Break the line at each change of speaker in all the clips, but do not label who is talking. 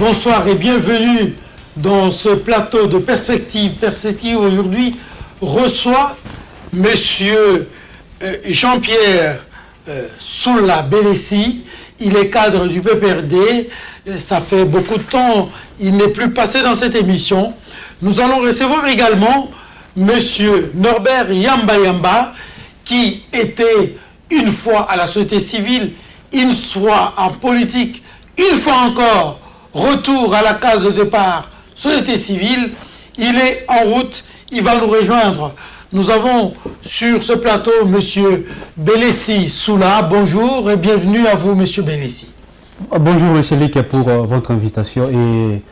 Bonsoir et bienvenue dans ce plateau de Perspective. Perspective aujourd'hui reçoit Monsieur Jean-Pierre Soula Belessi. Il est cadre du PPRD. Ça fait beaucoup de temps, il n'est plus passé dans cette émission. Nous allons recevoir également Monsieur Norbert Yamba, qui était une fois à la société civile, une fois en politique, une fois encore retour à la case de départ, société civile. Il est en route, il va nous rejoindre. Nous avons sur ce plateau Monsieur Belessi Soula. Bonjour et bienvenue à vous, Monsieur Belessi.
Bonjour, Monsieur Lick, pour votre invitation. Et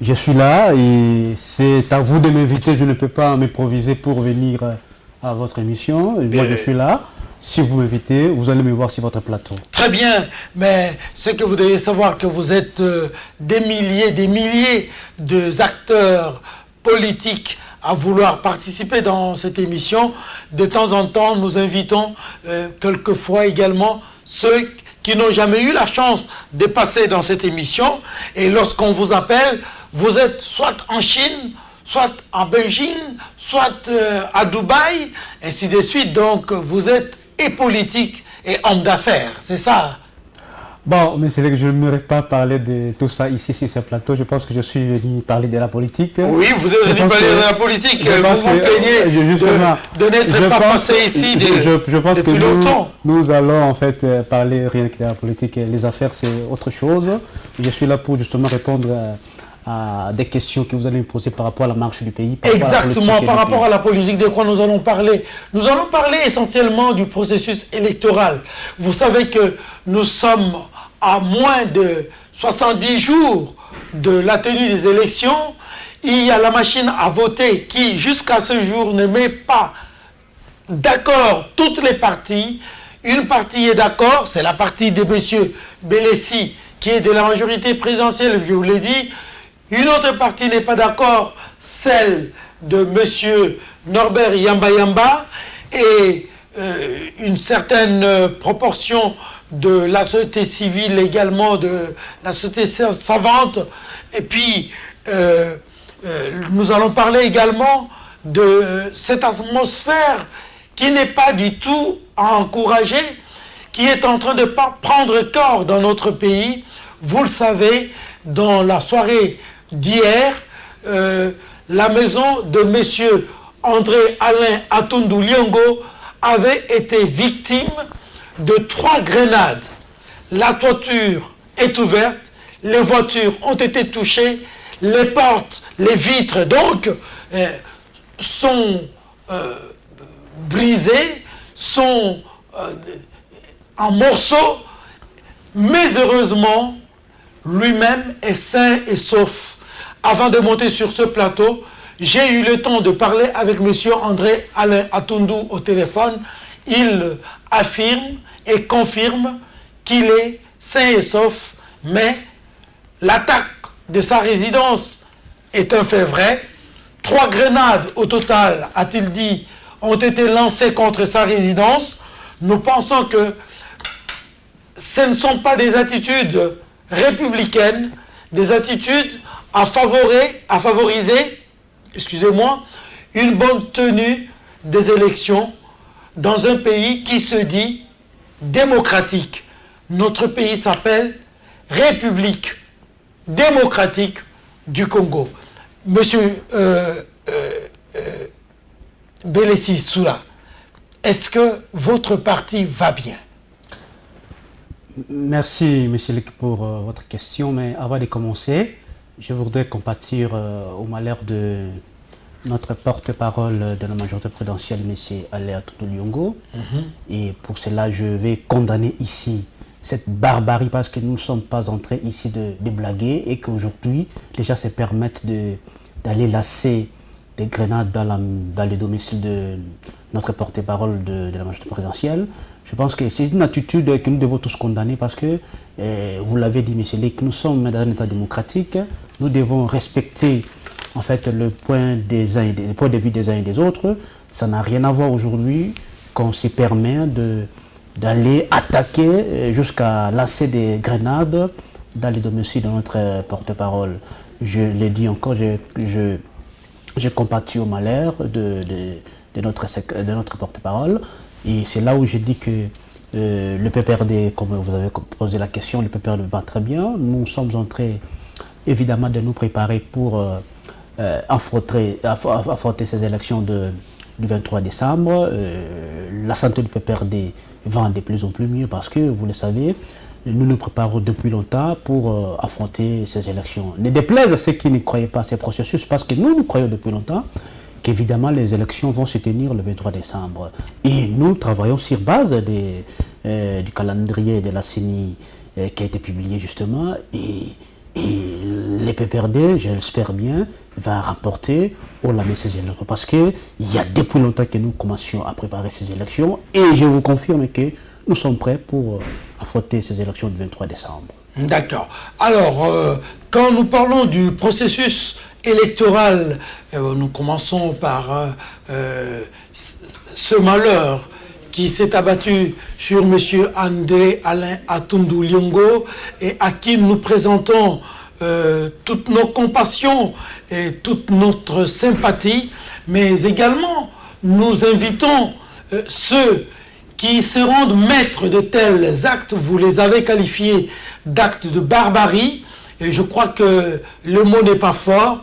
je suis là et c'est à vous de m'inviter. Je ne peux pas m'improviser pour venir à votre émission. Moi, je suis là. Si vous m'invitez, vous allez me voir sur votre plateau.
Très bien, mais ce que vous devez savoir, que vous êtes des milliers d'acteurs politiques à vouloir participer dans cette émission. De temps en temps, nous invitons quelquefois également ceux qui n'ont jamais eu la chance de passer dans cette émission. Et lorsqu'on vous appelle, vous êtes soit en Chine, soit en Belgique, soit à Dubaï, ainsi de suite. Donc, vous êtes et politique et homme d'affaires, c'est ça?
Bon, mais c'est vrai que je n'aimerais pas parler de tout ça ici sur ce plateau. Je pense que je suis venu parler de la politique.
Oui, vous êtes venu parler de la politique. Vous vous plaignez de n'être pas passé ici depuis longtemps.
Nous allons en fait parler rien que de la politique. Les affaires, c'est autre chose. Je suis là pour justement répondre à des questions que vous allez me poser par rapport à la marche du pays.
Exactement, par rapport à la politique, de quoi nous allons parler? Nous allons parler essentiellement du processus électoral. Vous savez que nous sommes à moins de 70 jours de la tenue des élections. Il y a la machine à voter qui, jusqu'à ce jour, ne met pas d'accord toutes les parties. Une partie est d'accord, c'est la partie de M. Belessi, qui est de la majorité présidentielle, je vous l'ai dit. Une autre partie n'est pas d'accord, celle de M. Norbert Yamba et une certaine proportion de la société civile également, de la société savante. Et puis, nous allons parler également de cette atmosphère qui n'est pas du tout à encourager, qui est en train de prendre corps dans notre pays. Vous le savez, dans la soirée d'hier, la maison de M. André Alain Atundu Liongo avait été victime de 3 grenades. La toiture est ouverte, les voitures ont été touchées, les portes, les vitres donc sont brisées, sont en morceaux, mais heureusement, lui-même est sain et sauf. Avant de monter sur ce plateau, j'ai eu le temps de parler avec M. André Alain Atundu au téléphone. Il affirme et confirme qu'il est sain et sauf, mais l'attaque de sa résidence est un fait vrai. 3 grenades au total, a-t-il dit, ont été lancées contre sa résidence. Nous pensons que ce ne sont pas des attitudes républicaines, des attitudes à favoriser, excusez-moi, une bonne tenue des élections dans un pays qui se dit démocratique. Notre pays s'appelle République démocratique du Congo. Monsieur Belessi Soula, est-ce que votre parti va bien?
Merci, Monsieur Lick, pour votre question. Mais avant de commencer, je voudrais compatir au malheur de notre porte-parole de la majorité présidentielle, M. Alain Atundu Liongo. Et pour cela, je vais condamner ici cette barbarie parce que nous ne sommes pas en train ici de blaguer et qu'aujourd'hui, les gens se permettent d'aller lasser des grenades dans le domicile de notre porte-parole de la majorité présidentielle. Je pense que c'est une attitude que nous devons tous condamner parce que, vous l'avez dit, M. Lick, nous sommes dans un État démocratique. Nous devons respecter en fait le point de vue des uns et des autres. Ça n'a rien à voir aujourd'hui qu'on se permet d'aller attaquer jusqu'à lancer des grenades dans les domiciles de notre porte-parole. Je l'ai dit encore, je compatis au malheur de notre porte-parole. Et c'est là où je dis que le PPRD, comme vous avez posé la question, le PPRD va très bien. Nous sommes en train, évidemment, de nous préparer pour affronter ces élections du 23 décembre. La santé du PPRD va de plus en plus mieux parce que, vous le savez, nous nous préparons depuis longtemps pour affronter ces élections. Ne déplaise à ceux qui ne croyaient pas à ces processus, parce que nous croyons depuis longtemps qu'évidemment les élections vont se tenir le 23 décembre. Et nous travaillons sur base du calendrier de la CENI qui a été publié justement. Et les PPRD, je l'espère bien, va rapporter au lendemain ces élections. Parce qu'il y a depuis longtemps que nous commencions à préparer ces élections. Et je vous confirme que nous sommes prêts pour affronter ces élections du 23 décembre.
D'accord. Alors, quand nous parlons du processus électoral, nous commençons par ce malheur qui s'est abattu sur M. André Alain Atundu Liongo et à qui nous présentons toutes nos compassions et toute notre sympathie, mais également nous invitons ceux qui se rendent maîtres de tels actes, vous les avez qualifiés d'actes de barbarie, et je crois que le mot n'est pas fort.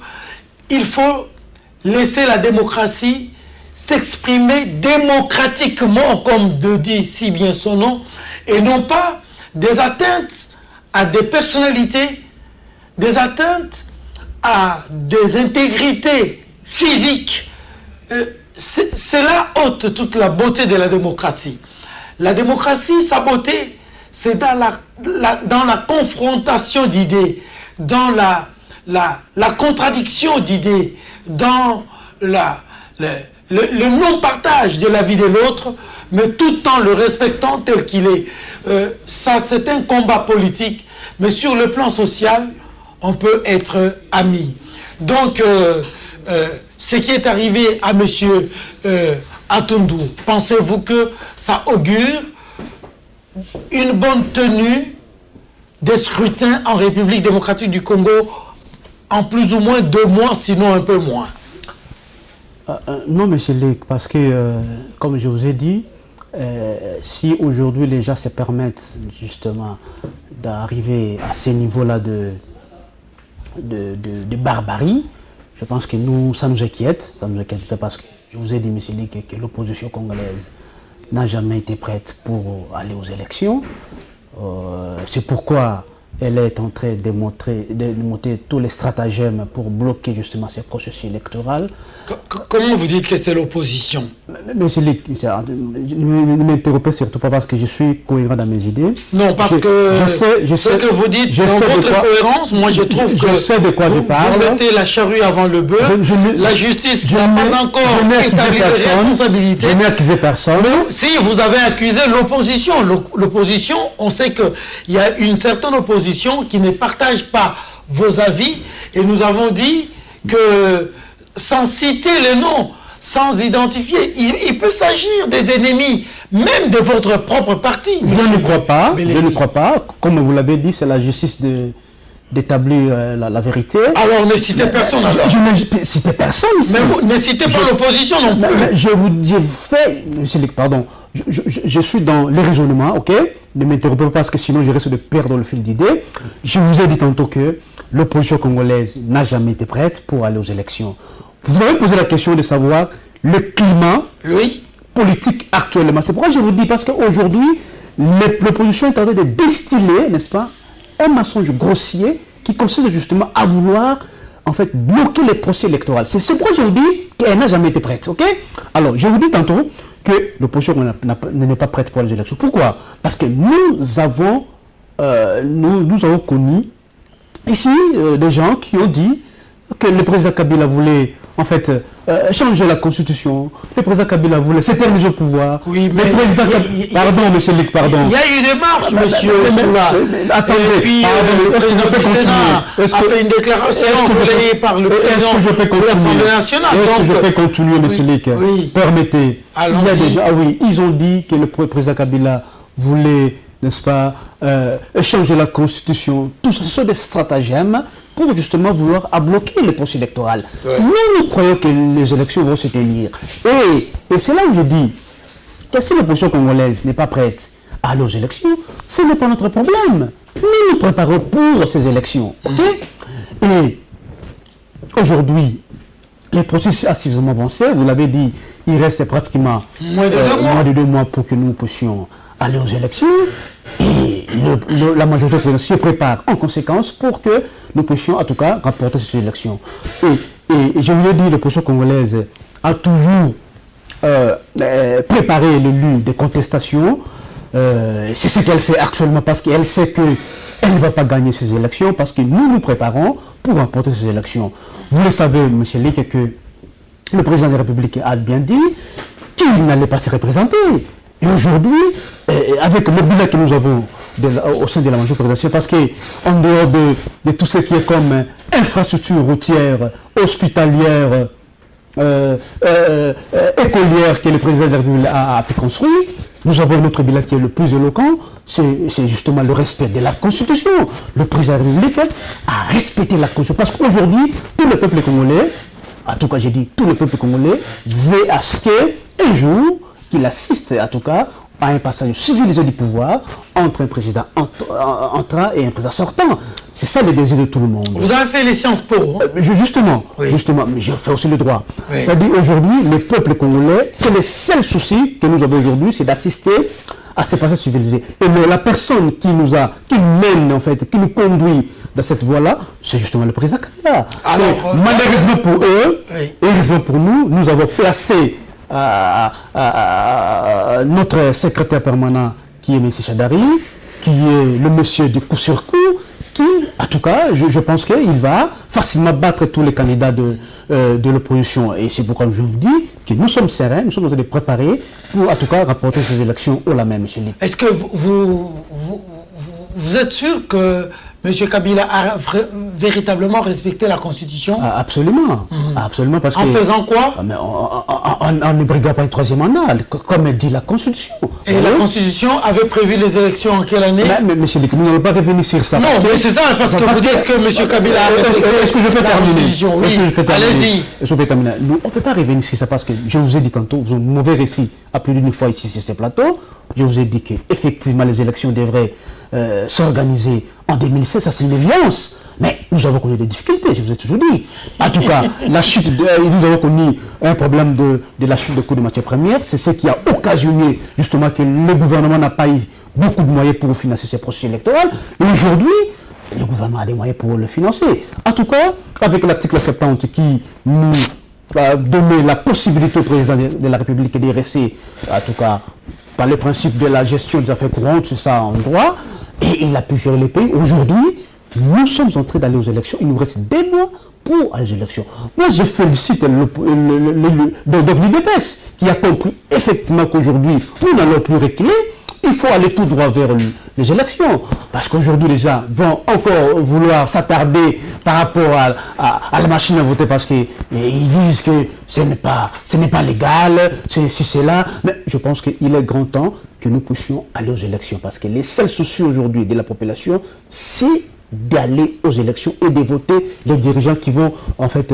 Il faut laisser la démocratie s'exprimer démocratiquement, comme le dit si bien son nom, et non pas des atteintes à des personnalités, des atteintes à des intégrités physiques. Cela ôte toute la beauté de la démocratie. La démocratie, sa beauté, c'est dans la confrontation d'idées, dans la contradiction d'idées, dans le non-partage de la vie de l'autre, mais tout en le respectant tel qu'il est. Ça, c'est un combat politique, mais sur le plan social, on peut être amis. Donc, ce qui est arrivé à M. Atundu, pensez-vous que ça augure une bonne tenue des scrutins en République démocratique du Congo en plus ou moins 2 mois, sinon un peu moins?
Non, M. Lek, parce que, comme je vous ai dit, si aujourd'hui les gens se permettent justement d'arriver à ces niveaux-là de barbarie, je pense que ça nous inquiète parce que je vous ai dit, M. Lek, que l'opposition congolaise n'a jamais été prête pour aller aux élections. C'est pourquoi elle est en train de monter tous les stratagèmes pour bloquer justement ces processus électoraux.
Comment vous dites que c'est l'opposition?
Monsieur Lick, ne m'interrompez surtout pas parce que je suis cohérent dans mes idées.
Non, parce que ce que vous dites dans votre cohérence, moi je trouve que
je sais de quoi je parle.
Vous mettez la charrue avant le bœuf. La justice n'a pas encore établi de responsabilité.
Je n'ai accusé personne.
Mais si vous avez accusé l'opposition, l'opposition, on sait qu'il y a une certaine opposition qui ne partage pas vos avis, et nous avons dit que sans citer les noms, sans identifier, il peut s'agir des ennemis, même de votre propre parti.
Je ne crois pas, Comme vous l'avez dit, c'est la justice d'établir la vérité.
Alors ne citez personne.
Je ne citais personne ici.
Mais vous ne citez pas l'opposition non plus.
Je vous dis, monsieur Lick, pardon, je suis dans les raisonnements, ok? Ne m'interrompez pas parce que sinon je risque de perdre le fil d'idée. Je vous ai dit tantôt que l'opposition congolaise n'a jamais été prête pour aller aux élections. Vous avez posé la question de savoir le climat politique actuellement. C'est pourquoi je vous dis, parce qu'aujourd'hui, l'opposition est en train de distiller, n'est-ce pas, un mensonge grossier qui consiste justement à vouloir, en fait, bloquer les procès électoraux. C'est pourquoi je vous dis qu'elle n'a jamais été prête, ok? Alors, je vous dis tantôt que l'opposition n'est pas prête pour les élections. Pourquoi? Parce que nous avons connu ici des gens qui ont dit que le président Kabila voulait en fait changer la constitution. Le président Kabila voulait s'éterniser au pouvoir.
Oui, mais
le président pardon, monsieur Lick, pardon.
Il y a eu des marches, monsieur Soula.
Attendez,
et puis le président du Sénat a fait une déclaration relayée par le président de l'Assemblée nationale.
Est-ce que je peux continuer, monsieur Lick?
Oui.
Permettez. Ils ont dit que le président Kabila voulait n'est-ce pas, changer la Constitution. Tout ça, ce sont des stratagèmes pour justement vouloir bloquer le processus électoral.
Ouais.
Nous croyons que les élections vont se tenir. Et c'est là où je dis que si l'opposition congolaise n'est pas prête à aller aux élections, ce n'est pas notre problème. Nous nous préparons pour ces élections. Okay? Et aujourd'hui, les processus a suffisamment avancé. Vous l'avez dit, il reste pratiquement
moins de
2 mois pour que nous puissions aller aux élections. Et la majorité présidentielle se prépare en conséquence pour que nous puissions en tout cas rapporter ces élections. Et je vous l'ai dit, l'opposition congolaise a toujours préparé le lieu de contestation. C'est ce qu'elle fait actuellement parce qu'elle sait qu'elle ne va pas gagner ces élections parce que nous nous préparons pour remporter ces élections. Vous le savez, M. Lick, que le président de la République a bien dit qu'il n'allait pas se représenter. Et aujourd'hui, avec le bilan que nous avons au sein de la majorité présidentielle, parce qu'en dehors de tout ce qui est comme infrastructure routière, hospitalière, écolière que le président de la République a pu construire, nous avons notre bilan qui est le plus éloquent, c'est justement le respect de la Constitution. Le président de la République a respecté la Constitution, parce qu'aujourd'hui, tout le peuple congolais, en tout cas j'ai dit tout le peuple congolais, veut à ce qu'un jour, qu'il assiste en tout cas à un passage civilisé du pouvoir entre un président entrant et un président sortant. C'est ça le désir de tout le monde.
Vous avez fait les Sciences Po.
Justement,
oui.
Justement, mais je fais aussi le droit.
Oui.
C'est-à-dire aujourd'hui, le peuple congolais, c'est le seul souci que nous avons aujourd'hui, c'est d'assister à ces passages civilisés. Et la personne qui mène en fait, qui nous conduit dans cette voie-là, c'est justement le président Kabila. Alors, malheureusement pour eux, oui. Et heureusement pour nous, nous avons placé notre secrétaire permanent qui est M. Chadari, qui est le monsieur de coup sur coup, qui, en tout cas, je pense qu'il va facilement battre tous les candidats de l'opposition. Et c'est pourquoi je vous dis que nous sommes sereins, nous sommes en train de préparer pour, en tout cas, rapporter ces élections au la même, M. Lick.
Est-ce que vous êtes sûr que M. Kabila a véritablement respecté la Constitution?
Absolument. Absolument, parce
en faisant quoi?
En ne briguant pas un troisième mandat, comme dit la Constitution.
Et la Constitution avait prévu les élections en quelle année?
Mais M. Lick, nous n'allons pas revenir sur ça.
Non, mais c'est ça, parce que vous dites que M. Kabila a respecté
Est-ce que je peux terminer?
Oui, allez-y.
Est-ce que je peux terminer? On ne peut pas revenir sur ça parce que je vous ai dit tantôt, vous avez un mauvais récit à plus d'une fois ici sur ce plateau. Je vous ai dit qu'effectivement les élections devraient s'organiser en 2016, ça c'est une évidence. Mais nous avons connu des difficultés, je vous ai toujours dit. En tout cas, nous avons connu un problème de la chute de coûts de matières premières. C'est ce qui a occasionné justement que le gouvernement n'a pas eu beaucoup de moyens pour financer ces processus électoraux. Et aujourd'hui, le gouvernement a des moyens pour le financer. En tout cas, avec l'article 70 qui nous donner la possibilité au président de la République de rester, en tout cas, par le principe de la gestion des affaires courantes, c'est ça en droit, et il a pu gérer le pays. Aujourd'hui, nous sommes en train d'aller aux élections, il nous reste 2 mois pour aller aux élections. Moi, je félicite l'UDPS qui a compris effectivement qu'aujourd'hui, nous n'allons plus reculer, il faut aller tout droit vers les élections. Parce qu'aujourd'hui, les gens vont encore vouloir s'attarder par rapport à la machine à voter parce qu'ils disent que ce n'est pas légal, si c'est là. Mais je pense qu'il est grand temps que nous puissions aller aux élections. Parce que les seuls soucis aujourd'hui de la population, c'est d'aller aux élections et de voter les dirigeants qui vont en fait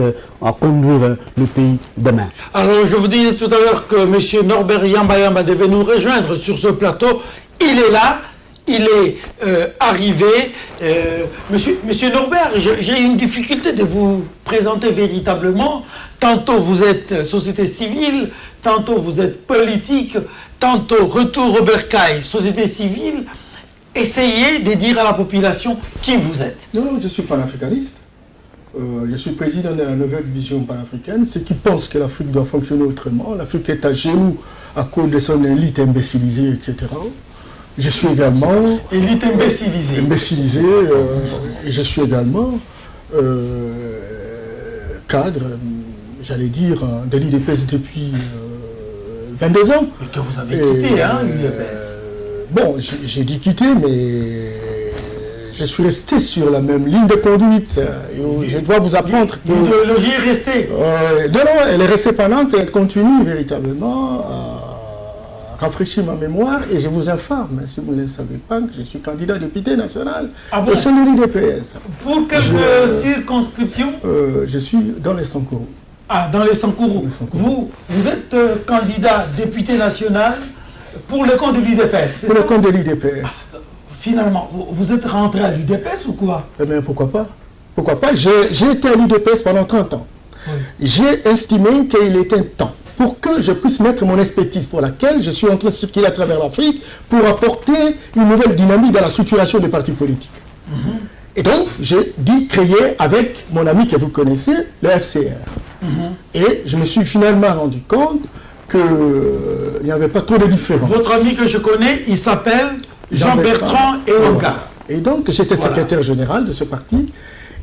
conduire le pays demain. Alors
je vous disais tout à l'heure que M. Norbert Yamba devait nous rejoindre sur ce plateau. Il est là, il est arrivé. Monsieur Norbert, j'ai une difficulté de vous présenter véritablement. Tantôt vous êtes société civile, tantôt vous êtes politique, tantôt Retour au Bercail, société civile. Essayez de dire à la population qui vous êtes.
Non, je suis panafricaniste. Je suis président de la nouvelle vision panafricaine. Ceux qui pensent que l'Afrique doit fonctionner autrement, l'Afrique est à genoux à cause de son élite imbécilisée, etc. Je suis également...
Élite imbécilisée.
Imbécilisée. Et je suis également cadre, j'allais dire, de l'UDPS depuis 22 ans.
Mais que vous avez quitté, hein, l'UDPS.
Bon, j'ai dit quitter, mais je suis resté sur la même ligne de conduite. Je dois vous apprendre que...
L'idéologie est restée.
Non, elle est restée pendante et elle continue véritablement à rafraîchir ma mémoire et je vous informe, si vous ne le savez pas, que je suis candidat député national
bon?
au sein de l'UDPS.
Pour quelle circonscription?
Je suis dans les Sankourou.
Ah, dans les Sankourou. Vous êtes candidat député national pour le compte de l'UDPS.
Pour le compte de l'UDPS.
Finalement, vous êtes rentré à l'UDPS ou quoi?
Eh bien, pourquoi pas? Pourquoi pas? J'ai été à l'UDPS pendant 30 ans. Oui. J'ai estimé qu'il était temps pour que je puisse mettre mon expertise pour laquelle je suis en train de circuler à travers l'Afrique pour apporter une nouvelle dynamique dans la structuration des partis politiques. Et donc, j'ai dit créer avec mon ami que vous connaissez, le FCR. Et je me suis finalement rendu compte qu'il n'y avait pas trop de différence.
Votre ami que je connais, il s'appelle Jean-Bertrand Eoga.
Et donc, j'étais secrétaire général de ce parti.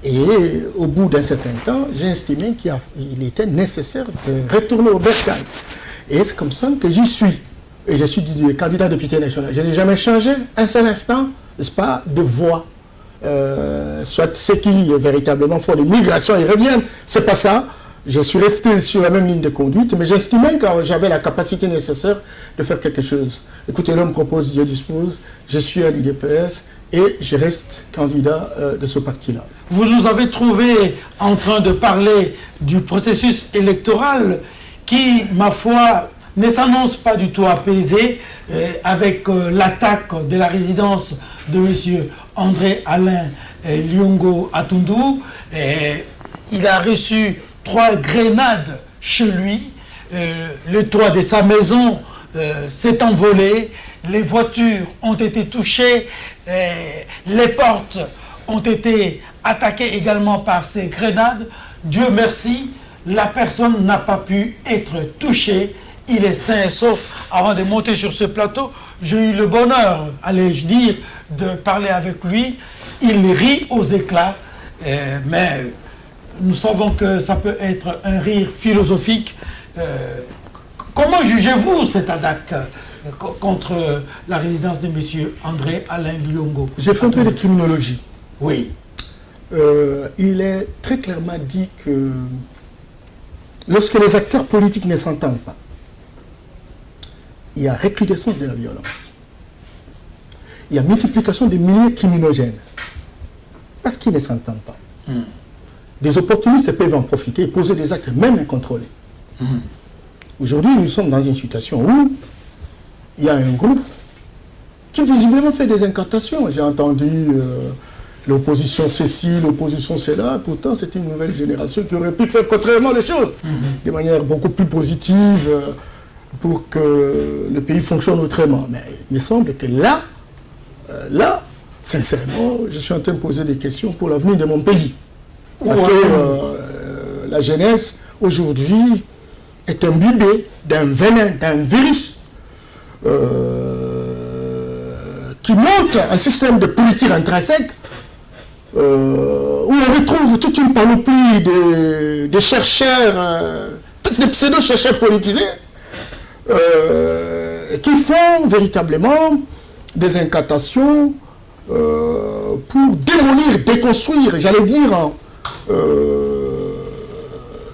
Et au bout d'un certain temps, j'ai estimé qu'il était nécessaire de retourner au bercail. Et c'est comme ça que j'y suis. Et je suis candidat député national. Je n'ai jamais changé un seul instant, n'est-ce pas, de voix. Soit ceux qui véritablement font les migrations, ils reviennent. C'est pas ça. Je suis resté sur la même ligne de conduite, mais j'estimais que j'avais la capacité nécessaire de faire quelque chose. Écoutez, l'homme propose, Dieu dispose. Je suis à l'IDPS et je reste candidat de ce parti-là.
Vous nous avez trouvé en train de parler du processus électoral qui, ma foi, ne s'annonce pas du tout apaisé avec l'attaque de la résidence de M. André Alain Liongo Atundu. Il a reçu 3 grenades chez lui. Le toit de sa maison s'est envolé. Les voitures ont été touchées. Les portes ont été attaquées également par ces grenades. Dieu merci, la personne n'a pas pu être touchée. Il est sain et sauf. Avant de monter sur ce plateau, j'ai eu le bonheur, allais-je dire, de parler avec lui. Il rit aux éclats, mais nous savons que ça peut être un rire philosophique. Comment jugez-vous cette attaque contre la résidence de M. André Alain Liongo?
J'ai fait un peu de criminologie.
Oui.
Il est très clairement dit que lorsque les acteurs politiques ne s'entendent pas, il y a recrudescence de la violence. Il y a multiplication des milieux criminogènes. Parce qu'ils ne s'entendent pas. Des opportunistes peuvent en profiter et poser des actes même incontrôlés. Aujourd'hui, nous sommes dans une situation où il y a un groupe qui visiblement fait des incantations. J'ai entendu l'opposition ceci, l'opposition cela. Pourtant, c'est une nouvelle génération qui aurait pu faire contrairement les choses de manière beaucoup plus positive pour que le pays fonctionne autrement. Mais il me semble que là, sincèrement, je suis en train de poser des questions pour l'avenir de mon pays. Parce que la jeunesse, aujourd'hui, est imbibée d'un venin, d'un virus qui montre un système de politique intrinsèque où on retrouve toute une panoplie de chercheurs, de pseudo-chercheurs politisés qui font véritablement des incantations pour démolir, déconstruire, j'allais dire,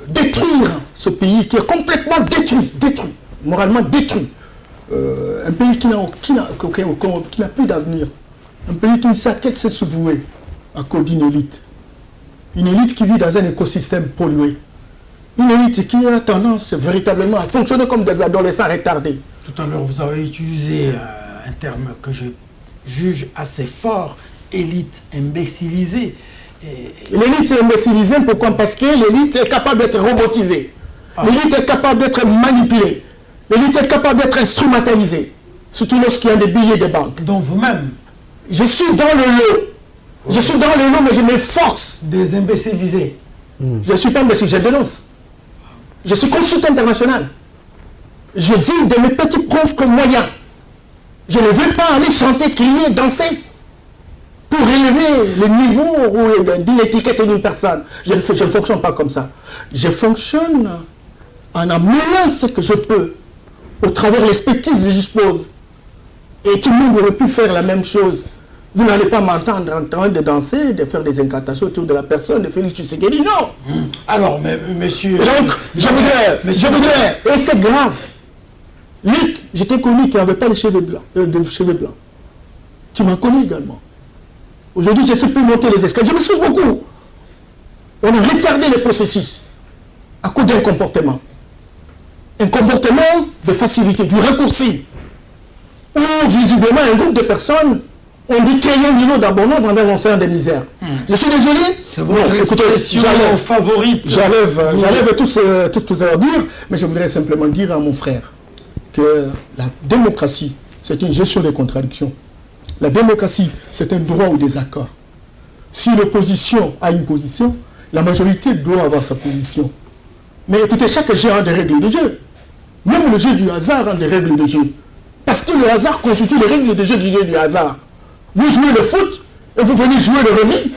détruire ce pays qui est complètement détruit, moralement détruit. Un pays qui n'a plus d'avenir. Un pays qui ne sait à quel se vouer à cause d'une élite. Une élite qui vit dans un écosystème pollué. Une élite qui a tendance véritablement à fonctionner comme des adolescents retardés.
Tout à l'heure, vous avez utilisé un terme que je juge assez fort, élite imbécilisée.
L'élite est imbécilisée, pourquoi? Parce que l'élite est capable d'être robotisée. L'élite est capable d'être manipulée. L'élite est capable d'être instrumentalisée. Surtout lorsqu'il y a des billets de banque.
Donc vous-même?
Je suis dans le lot. Je suis dans le lot, mais je m'efforce.
Des imbécilisés.
Je ne suis pas imbécile, je dénonce. Je suis consultant international. Je vis de mes petits propres moyens. Je ne veux pas aller chanter, crier, danser pour relever le niveau d'une étiquette d'une personne. Je ne fonctionne pas comme ça. Je fonctionne en amenant ce que je peux au travers l'expertise que je dispose. Et tout le monde aurait pu faire la même chose. Vous n'allez pas m'entendre en train de danser, de faire des incantations autour de la personne de Félix Tshisekedi, non.
Alors, mais monsieur...
Donc, je voudrais, et c'est grave, Luc, j'étais connu qui n'avait pas les cheveux blancs, de cheveux blancs. Tu m'as connu également. Aujourd'hui, je ne sais plus monter les escaliers. Je m'excuse beaucoup. On a retardé le processus à cause d'un comportement. Un comportement de facilité, du raccourci. Où visiblement un groupe de personnes ont dit créer un niveau d'abonnement pendant l'océan des misères. Je suis désolé.
Non, écoutez,
j'enlève tout ce à dire, mais je voudrais simplement dire à mon frère que la démocratie, c'est une gestion des contradictions. La démocratie, c'est un droit au désaccord. Si l'opposition a une position, la majorité doit avoir sa position. Mais écoutez, chaque jeu a des règles de jeu. Même le jeu du hasard a des règles de jeu. Parce que le hasard constitue les règles de jeu du hasard. Vous jouez le foot et vous venez jouer le remis.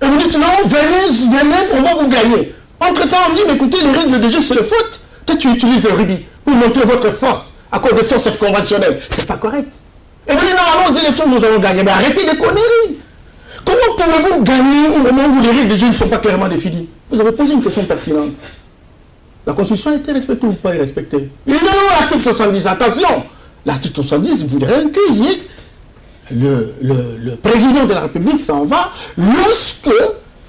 Et vous dites non, venez, on va vous gagner. Entre-temps, on dit, mais écoutez, les règles de jeu, c'est le foot. Toi, tu utilises le rugby pour montrer votre force à cause de forces conventionnelles. C'est pas correct. Et vous dites, non, allons aux élections, nous allons gagner. Mais arrêtez de conneries. Comment pouvez-vous gagner au moment où les règles de jeu ne sont pas clairement définies? Vous avez posé une question pertinente. La Constitution a été respectée ou pas respectée? Il est dans l'article 70. Attention, l'article 70 voudrait qu'il y ait le président de la République s'en va lorsque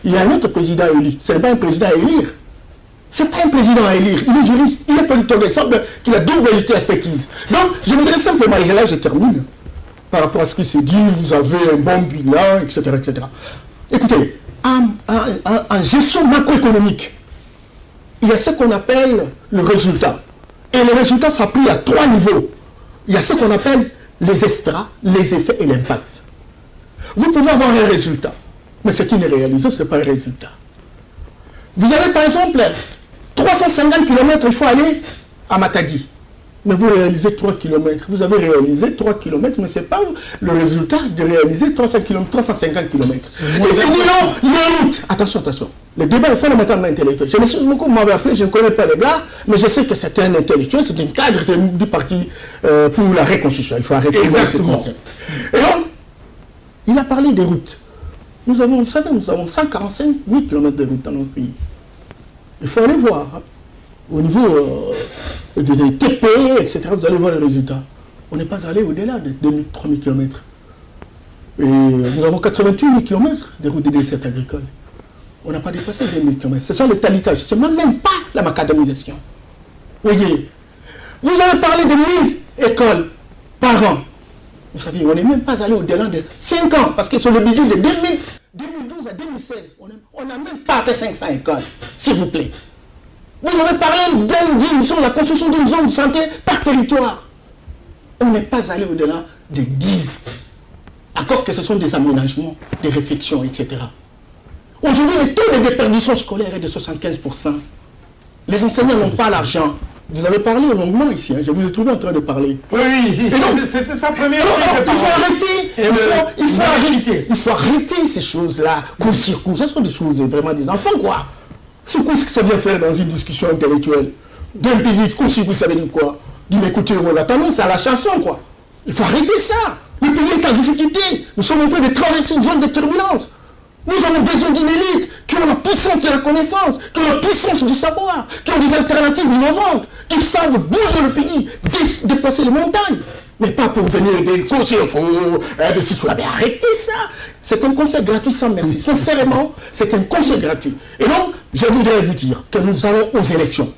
il y a un autre président élu. Ce n'est pas un président à élire. Ce n'est pas un président à élire. Il est juriste, il est politologue. Il semble qu'il a double expertise. Donc, je voudrais simplement, et là je termine, par rapport à ce qui se dit, vous avez un bon bilan, etc. etc. Écoutez, en gestion macroéconomique, il y a ce qu'on appelle le résultat. Et le résultat s'applique à 3 niveaux. Il y a ce qu'on appelle les extras, les effets et l'impact. Vous pouvez avoir un résultat, mais ce qui n'est réalisé, ce n'est pas un résultat. Vous avez par exemple 350 km, il faut aller à Matadi. Mais vous réalisez 3 km. Vous avez réalisé 3 km, mais ce n'est pas le résultat de réaliser 350 km. Et puis non, les routes. Attention. Le débat est fondamentalement intellectuel. Je me suis beaucoup, vous m'avez appelé, je ne connais pas le gars, mais je sais que c'est un intellectuel, c'est un cadre du parti pour la reconstruction. Il faut arrêter ce concept. Et donc, il a parlé des routes. Nous avons 145 000 km de routes dans notre pays. Il faut aller voir. Hein. Au niveau des TP, etc., vous allez voir les résultats. On n'est pas allé au-delà de 2 000-3 000 km. Et nous avons 88 000 km de routes de dessertes agricoles. On n'a pas dépassé 2 000 km. Ce sont les talitages, ce n'est même pas la macadamisation. Voyez, vous avez parlé de 1000 écoles par an. Vous savez, on n'est même pas allé au-delà de 5 ans, parce que sur le budget de 2012 à 2016, on n'a même pas atteint 500 écoles, s'il vous plaît. Vous avez parlé la construction d'une zone de santé par territoire. On n'est pas allé au-delà de 10. Encore que ce sont des aménagements, des réflexions, etc. Aujourd'hui, le taux de déperdition scolaire est de 75%. Les enseignants n'ont pas l'argent. Vous avez parlé longuement ici, hein. Je vous ai trouvé en train de parler.
Oui, c'était sa première
il faut arrêter ces choses-là. Coup-sur-coup, ce sont des choses vraiment des enfants, quoi. C'est quoi ce que ça vient faire dans une discussion intellectuelle? D'un pays, coup-sur-coup, ça veut dire quoi? Dis, mais écoutez, on l'attend, c'est à la chanson, quoi. Il faut arrêter ça. Le pays est en difficulté. Nous sommes en train de traverser une zone de turbulence. Nous avons besoin d'une élite qui ont la puissance de la connaissance, qui ont la puissance du savoir, qui ont des alternatives innovantes, qui savent bouger le pays, déplacer les montagnes. Mais pas pour venir des cours de ce soir. Mais arrêtez ça. C'est un conseil gratuit sans merci. Sincèrement, c'est un conseil gratuit. Et donc, je voudrais vous dire que nous allons aux élections.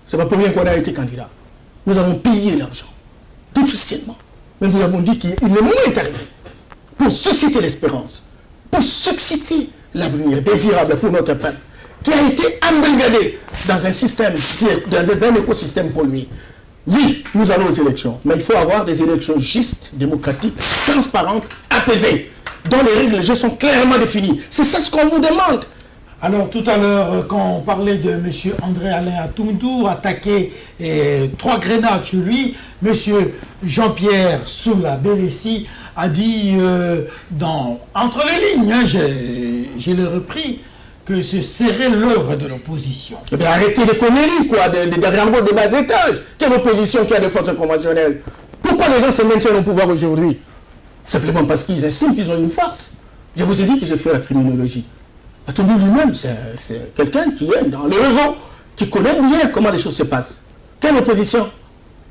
Ce n'est pas pour rien qu'on a été candidat. Nous avons payé l'argent, difficilement. Mais nous avons dit qu'il le moment est arrivé pour susciter l'espérance, pour susciter l'avenir désirable pour notre peuple, qui a été embrigadé dans un système, dans un écosystème pollué. Oui, nous allons aux élections, mais il faut avoir des élections justes, démocratiques, transparentes, apaisées, dont les règles de jeu sont clairement définies. C'est ça ce qu'on vous demande.
Alors tout à l'heure, quand on parlait de M. André-Alain Atundu, attaqué 3 grenades chez lui, M. Jean-Pierre Soula Belessi a dit, entre les lignes, hein, j'ai le repris, que ce serait l'œuvre de l'opposition.
Eh bien, arrêtez les conneries, quoi, des mots de bas étage. Quelle opposition qui a des forces conventionnelles? Pourquoi les gens se maintiennent au pouvoir aujourd'hui? Simplement parce qu'ils estiment qu'ils ont une force. Je vous ai dit que j'ai fait la criminologie. Atundu lui-même, c'est quelqu'un qui est dans les réseaux, qui connaît bien comment les choses se passent. Quelle opposition?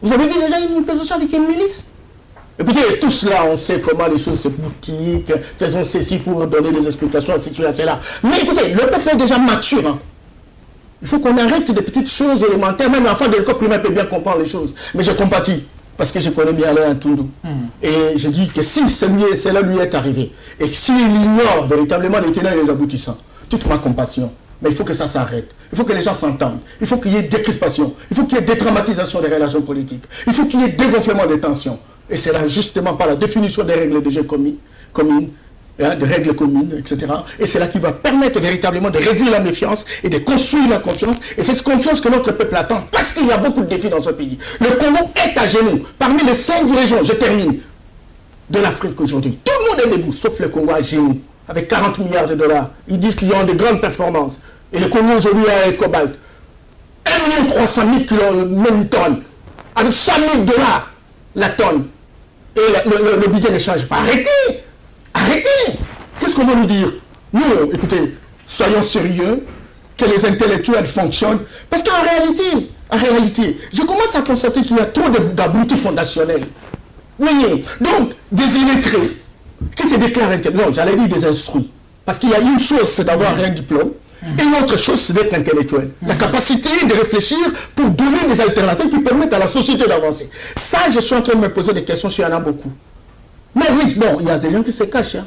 Vous avez vu déjà une opposition avec une milice? Écoutez, tous là, on sait comment les choses se boutiquent, faisons ceci pour donner des explications à cela. Mais écoutez, le peuple est déjà mature. Hein. Il faut qu'on arrête des petites choses élémentaires. Même l'enfant de l'école primaire peut bien comprendre les choses. Mais je compatis, parce que je connais bien Alain Toundou. Et je dis que si cela lui est arrivé, et s'il ignore véritablement les tenants et les aboutissants, toute ma compassion. Mais il faut que ça s'arrête. Il faut que les gens s'entendent. Il faut qu'il y ait décrispation. Il faut qu'il y ait dédramatisation des relations politiques. Il faut qu'il y ait dégonflement des tensions. Et c'est là justement par la définition des règles de jeu communes, hein, des règles communes, etc. Et c'est là qui va permettre véritablement de réduire la méfiance et de construire la confiance. Et c'est cette confiance que notre peuple attend. Parce qu'il y a beaucoup de défis dans ce pays. Le Congo est à genoux. Parmi les 5 régions, je termine, de l'Afrique aujourd'hui. Tout le monde est debout, sauf le Congo à genoux. Avec 40 milliards de dollars. Ils disent qu'ils ont de grandes performances. Et le Congo aujourd'hui a un cobalt. 1 300 000 tonnes. Avec 100 000 dollars la tonne. Et le budget ne change pas. Arrêtez! Arrêtez! Qu'est-ce qu'on va nous dire? Nous, écoutez, soyons sérieux, que les intellectuels fonctionnent. Parce qu'en réalité, je commence à constater qu'il y a trop d'abrutis fondationnels. Oui, donc, des illettrés qui se déclarent intellectuels. Non, j'allais dire des instruits. Parce qu'il y a une chose, c'est d'avoir un diplôme. Et une autre chose, c'est d'être intellectuel. La capacité de réfléchir pour donner des alternatives qui permettent à la société d'avancer. Ça, je suis en train de me poser des questions, s'il y en a beaucoup. Mais oui, bon, il y a des gens qui se cachent. Hein.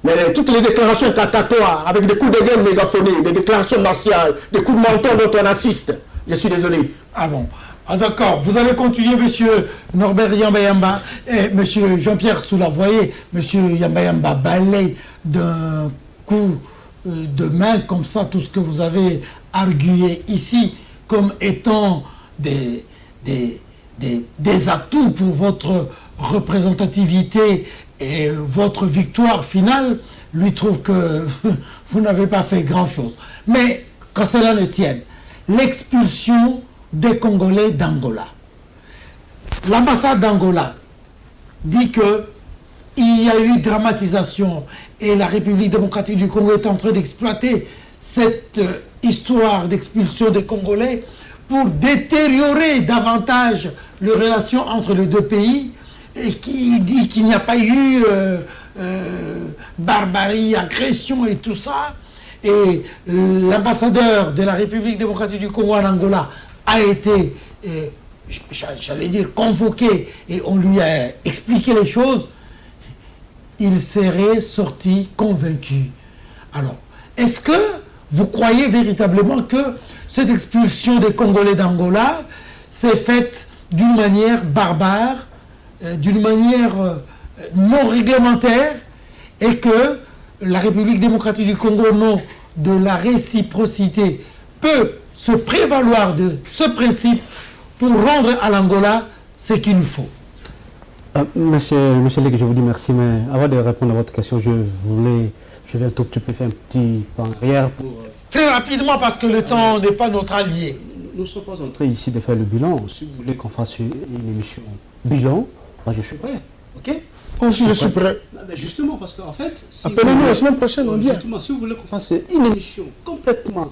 Mais toutes les déclarations catatoires, avec des coups de gueule mégaphonés, des déclarations martiales, des coups de menton dont on assiste, je suis désolé.
Ah bon. Ah d'accord, vous allez continuer, monsieur Norbert Yamba et monsieur Jean-Pierre Soula. Vous voyez, monsieur Yamba balaye d'un coup de main comme ça tout ce que vous avez argué ici comme étant des atouts pour votre représentativité et votre victoire finale, lui trouve que vous n'avez pas fait grand-chose. Mais quand cela ne tienne, l'expulsion des Congolais d'Angola. L'ambassade d'Angola dit que il y a eu dramatisation et la République démocratique du Congo est en train d'exploiter cette histoire d'expulsion des Congolais pour détériorer davantage les relations entre les deux pays et qui dit qu'il n'y a pas eu barbarie, agression et tout ça. Et l'ambassadeur de la République démocratique du Congo en Angola a été, j'allais dire, convoqué et on lui a expliqué les choses. Il serait sorti convaincu. Alors, est-ce que vous croyez véritablement que cette expulsion des Congolais d'Angola s'est faite d'une manière barbare, d'une manière non réglementaire, et que la République démocratique du Congo, au nom de la réciprocité, peut se prévaloir de ce principe pour rendre à l'Angola ce qu'il lui faut?
Monsieur Lek, je vous dis merci, mais avant de répondre à votre question, je vais un tout petit peu faire un petit pas en arrière pour...
Très rapidement, parce que le temps n'est pas notre allié.
Nous ne sommes pas entrés ici de faire le bilan. Si vous voulez qu'on fasse une émission bilan, moi je suis prêt, ok?
Aussi, je suis prêt.
Mais justement, parce qu'en fait... Si
appelez-nous la semaine prochaine, on dit.
Justement, si vous voulez qu'on fasse une émission complètement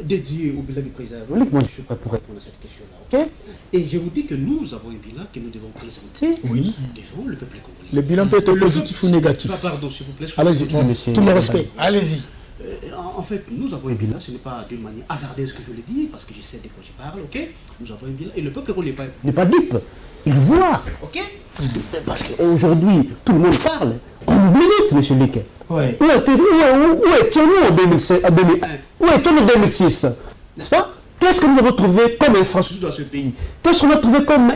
dédiée au bilan du président, moi je suis prêt pour répondre à cette question-là, ok? Et je vous dis que nous avons un bilan que nous devons présenter devant le peuple congolais.
Le bilan peut être positif ou négatif.
Pardon, s'il vous plaît.
Allez-y, tout le respect.
Allez-y.
En fait, nous avons un bilan, ce n'est pas d'une manière hasardeuse que je le dis, parce que je sais de quoi je parle, ok? Nous avons un bilan, et le peuple congolais n'est pas dupe, il voit, ok? Parce qu'aujourd'hui, tout le monde parle, on oublie vite, monsieur Leke.
Ouais.
Où étions-nous en 2001? Où étions-nous en 2006? N'est-ce pas? Qu'est-ce que nous avons trouvé comme infrastructure dans ce pays? Qu'est-ce qu'on a trouvé comme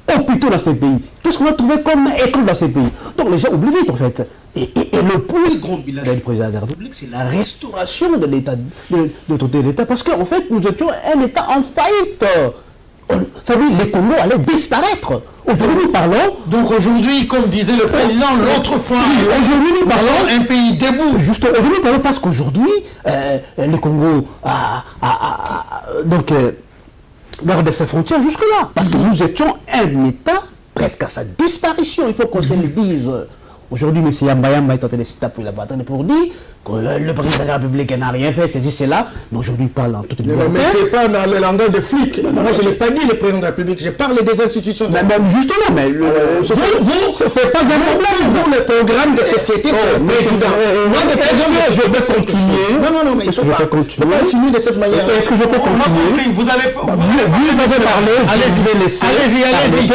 hôpitaux dans ce pays? Qu'est-ce qu'on a trouvé comme école dans ce pays? Donc les gens oublient vite, en fait. Et le plus grand bilan du président de la République, c'est la restauration de l'État, de l'État, parce qu'en fait, nous étions un État en faillite. Ça veut dire que les Congos allaient disparaître. Aujourd'hui, nous parlons...
Donc aujourd'hui, comme disait le président l'autre fois,
aujourd'hui, nous parlons
un pays debout.
Juste aujourd'hui, nous parlons parce qu'aujourd'hui, le Congo garde ses frontières jusque-là. Parce que nous étions un État presque à sa disparition. Il faut qu'on se le dise. Aujourd'hui, M. Yamba est en train de se taper la bataille pour dire que le président de la République n'a rien fait, c'est là, mais aujourd'hui il parle en toute
Ne me
liberté.
mettez pas dans le langage de flic. Moi, je n'ai pas dit le président de la République, j'ai parlé des institutions.
Mais justement, mais
Vous,
c'est pas un problème.
vous, le programme de société, c'est le président. Moi, le président, je vais continuer. Non, mais il ne faut pas insinuer de cette manière.
Est-ce que je peux continuer?
Vous avez
Vous avez parlé,
allez-y.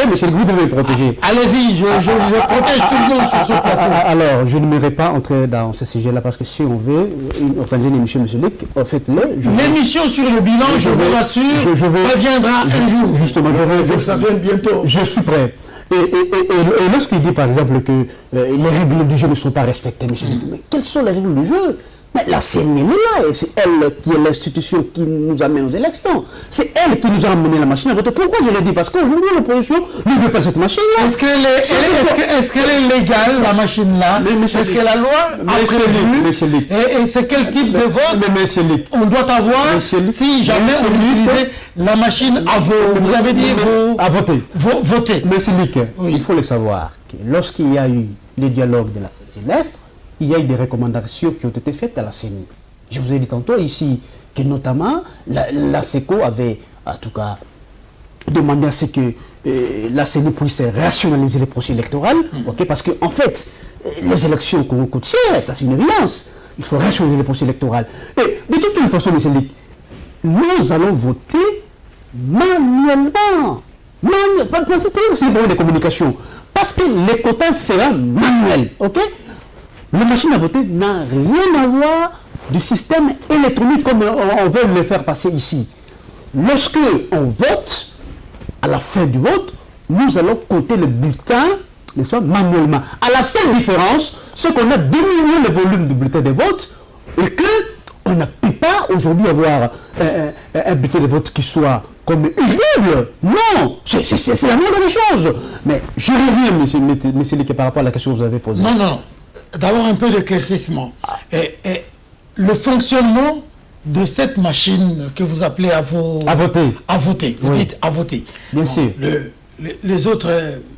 Monsieur le vous devez me protéger.
Allez-y, je protège tout le monde sur ce plateau.
Alors, je n'aimerais pas entrer dans ce sujet-là parce que si on veut organiser une émission, monsieur Luc, faites-le.
L'émission sur le bilan, je vous rassure, ça viendra un jour.
Justement,
Ça vient bientôt.
Je suis prêt. Et lorsqu'il dit par exemple que les règles du jeu ne sont pas respectées, monsieur Luc, mais quelles sont les règles du jeu? Mais la CENI, elle est là, et c'est elle qui est l'institution qui nous amène aux élections. C'est elle qui nous a amené la machine à voter. Pourquoi je le dis? Parce qu'aujourd'hui, l'opposition ne veut pas cette machine-là.
Est-ce qu'elle est légale, la machine-là? Est-ce que la loi a prévu? Et c'est quel type de vote on doit avoir si jamais on utilisait la machine à voter? Vous avez dit
à voter.
Voter.
Monsieur Luc, il faut le savoir que lorsqu'il y a eu le dialogue de la CCLS, il y a eu des recommandations qui ont été faites à la CENI. Je vous ai dit tantôt ici que notamment la SECO avait en tout cas demandé à ce que la CENI puisse rationaliser les processus électoraux, parce que en fait, les élections coûtent cher, ça c'est une évidence. Il faut rationaliser les processus électoraux. Et de toute façon, monsieur Luc, nous allons voter manuellement. C'est bon des communications. Parce que les quotas seront manuels, La machine à voter n'a rien à voir du système électronique comme on veut le faire passer ici. Lorsque on vote, à la fin du vote, nous allons compter le bulletin, n'est-ce pas, manuellement. À la seule différence, c'est qu'on a diminué le volume du bulletin de vote et qu'on ne peut pas aujourd'hui avoir un bulletin de vote qui soit comme usable. Non, c'est la moindre des choses. Mais je reviens, monsieur Liké, par rapport à la question que vous avez posée.
Non. D'abord un peu d'éclaircissement. Et le fonctionnement de cette machine que vous appelez à voter. Vous dites à voter.
Bien sûr.
Les autres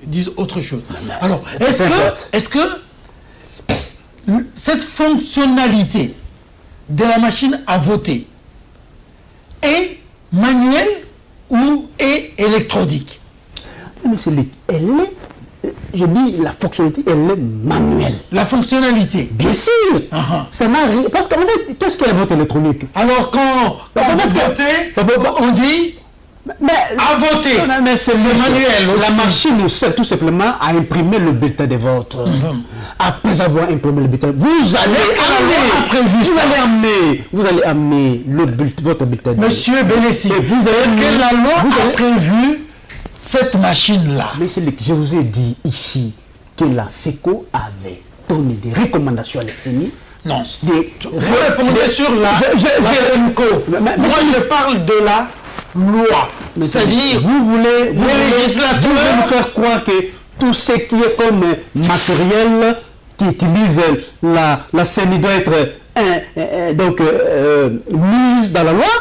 disent autre chose. Alors, est-ce que cette fonctionnalité de la machine à voter est manuelle ou est électronique?
Monsieur Lick, elle est... Je dis la fonctionnalité, elle est manuelle.
La fonctionnalité?
Bien sûr. Ça n'a rien. Parce qu'en fait, qu'est-ce qu'est un vote électronique?
Alors quand vous votez, on dit à voter. C'est manuel.
La machine nous sert tout simplement à imprimer le bulletin de vote. Après avoir imprimé le bulletin, vous allez amener votre bulletin de vote.
Monsieur Bénessi, est-ce que la loi a prévu cette machine-là?
Monsieur Luc, je vous ai dit ici que la SECO avait donné des recommandations à la CENI.
Non, vous répondez sur la SECO. Moi, je parle de la loi. C'est-à-dire,
les législateurs vous faire croire que tout ce qui est comme matériel qui utilise la CENI doit être mis dans la loi.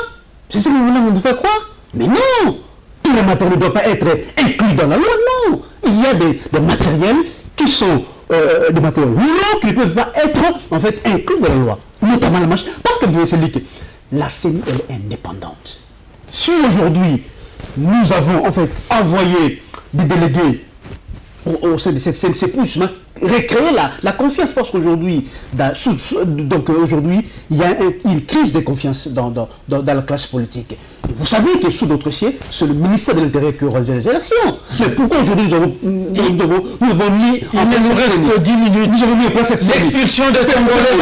C'est ce que vous voulez nous faire croire? Mais non! Tous les matériels ne doivent pas être inclus dans la loi, non. Il y a des matériels qui sont des matériels lourds qui ne peuvent pas être en fait inclus dans la loi, notamment la machine. Parce que vous savez que la CENI elle est indépendante. Si aujourd'hui nous avons en fait envoyé des délégués au sein de cette CENI, c'est pour recréer la confiance, parce qu'aujourd'hui, aujourd'hui, il y a une crise de confiance dans la classe politique. Et vous savez que sous d'autres cieux, c'est le ministère de l'Intérieur qui organise les élections. Mais pourquoi aujourd'hui nous avons mis en place cette 10 minutes, nous avons mis en place cette l'expulsion de ces Congolais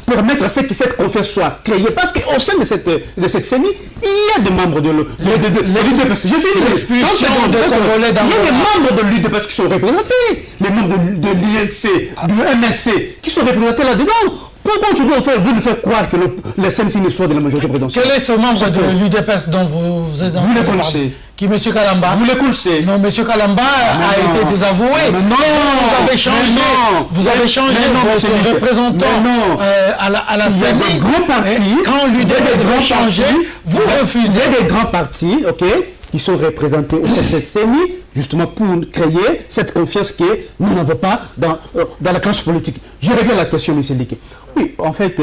pour permettre à ce que cette confiance soit créée? Parce qu'au sein de cette CENI, il y a des membres de l'UDPS. J'ai fini l'expulsion de Congolais dans il y a des membres de l'UDPS qui sont représentés, les membres de l'INC, du MLC, qui sont représentés là-dedans. Pourquoi aujourd'hui vous nous faites croire que les CNC ne soit de la majorité présidentielle?
Quel est ce membre de l'UDPS dont vous êtes en train de parler?
Vous le connaissez.
Qui, M. Kalamba?
Vous le connaissez.
Non, M. Kalamba a été désavoué.
Mais non,
vous avez changé. Vous avez changé votre représentant à la CENI.
Il y a des grands partis.
Quand l'UDPS a changé, vous refusez.
Il y a des grands partis, qui sont représentés au sein de cette CENI, justement pour créer cette confiance que nous n'avons pas dans la classe politique. Je reviens à la question, M. Liké. Oui, en fait,